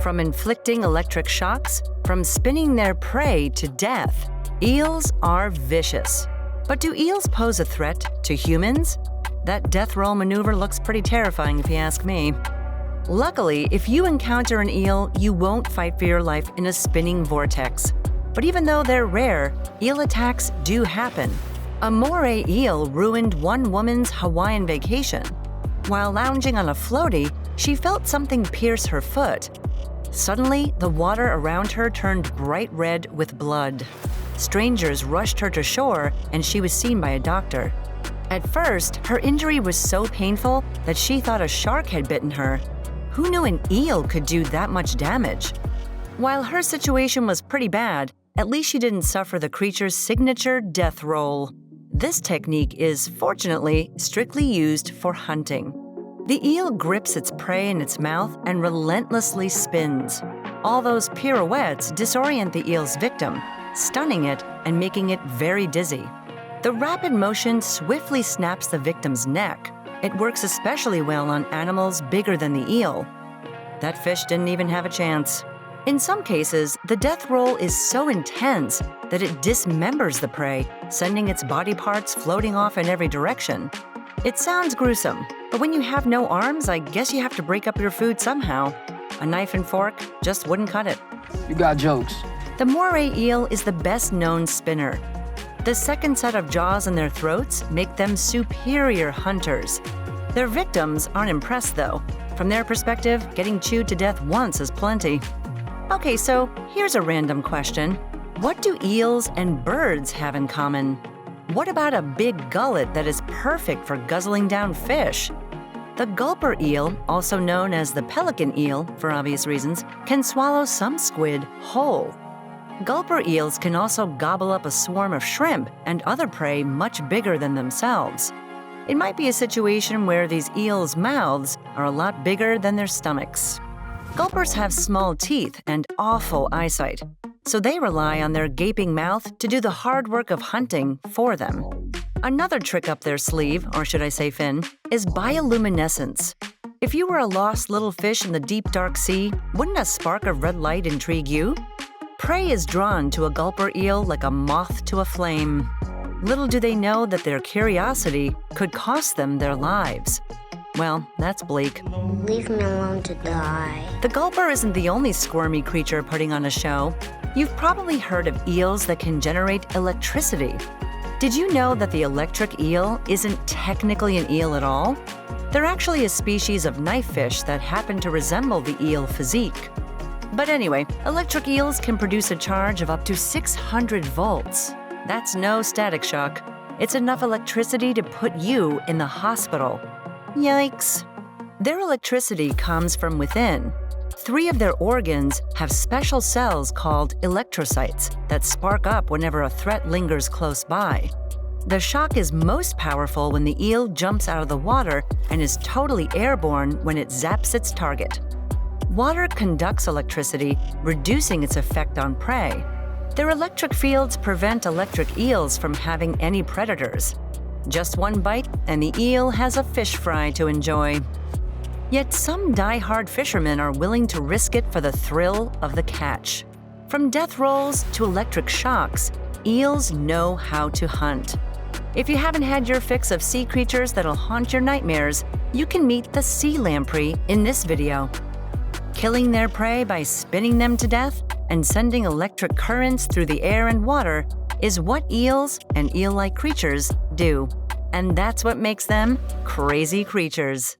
From inflicting electric shocks, from spinning their prey to death, eels are vicious. But do eels pose a threat to humans? That death roll maneuver looks pretty terrifying if you ask me. Luckily, if you encounter an eel, you won't fight for your life in a spinning vortex. But even though they're rare, eel attacks do happen. A Moray eel ruined one woman's Hawaiian vacation. While lounging on a floaty, she felt something pierce her foot. Suddenly, the water around her turned bright red with blood. Strangers rushed her to shore, and she was seen by a doctor. At first, her injury was so painful that she thought a shark had bitten her. Who knew an eel could do that much damage? While her situation was pretty bad, at least she didn't suffer the creature's signature death roll. This technique is, fortunately, strictly used for hunting. The eel grips its prey in its mouth and relentlessly spins. All those pirouettes disorient the eel's victim, stunning it and making it very dizzy. The rapid motion swiftly snaps the victim's neck. It works especially well on animals bigger than the eel. That fish didn't even have a chance. In some cases, the death roll is so intense that it dismembers the prey, sending its body parts floating off in every direction. It sounds gruesome, but when you have no arms, I guess you have to break up your food somehow. A knife and fork just wouldn't cut it. You got jokes. The Moray eel is the best-known spinner. The second set of jaws in their throats make them superior hunters. Their victims aren't impressed, though. From their perspective, getting chewed to death once is plenty. Okay, so here's a random question. What do eels and birds have in common? What about a big gullet that is perfect for guzzling down fish? The gulper eel, also known as the pelican eel for obvious reasons, can swallow some squid whole. Gulper eels can also gobble up a swarm of shrimp and other prey much bigger than themselves. It might be a situation where these eels' mouths are a lot bigger than their stomachs. Gulpers have small teeth and awful eyesight, so they rely on their gaping mouth to do the hard work of hunting for them. Another trick up their sleeve, or should I say fin, is bioluminescence. If you were a lost little fish in the deep dark sea, wouldn't a spark of red light intrigue you? Prey is drawn to a gulper eel like a moth to a flame. Little do they know that their curiosity could cost them their lives. Well, that's bleak. Leave me alone to die. The gulper isn't the only squirmy creature putting on a show. You've probably heard of eels that can generate electricity. Did you know that the electric eel isn't technically an eel at all? They're actually a species of knife fish that happen to resemble the eel physique. But anyway, electric eels can produce a charge of up to 600 volts. That's no static shock. It's enough electricity to put you in the hospital. Yikes. Their electricity comes from within. 3 of their organs have special cells called electrocytes that spark up whenever a threat lingers close by. The shock is most powerful when the eel jumps out of the water and is totally airborne when it zaps its target. Water conducts electricity, reducing its effect on prey. Their electric fields prevent electric eels from having any predators. Just one bite, and the eel has a fish fry to enjoy. Yet some die-hard fishermen are willing to risk it for the thrill of the catch. From death rolls to electric shocks, eels know how to hunt. If you haven't had your fix of sea creatures that'll haunt your nightmares, you can meet the sea lamprey in this video. Killing their prey by spinning them to death and sending electric currents through the air and water is what eels and eel-like creatures do. And that's what makes them crazy creatures.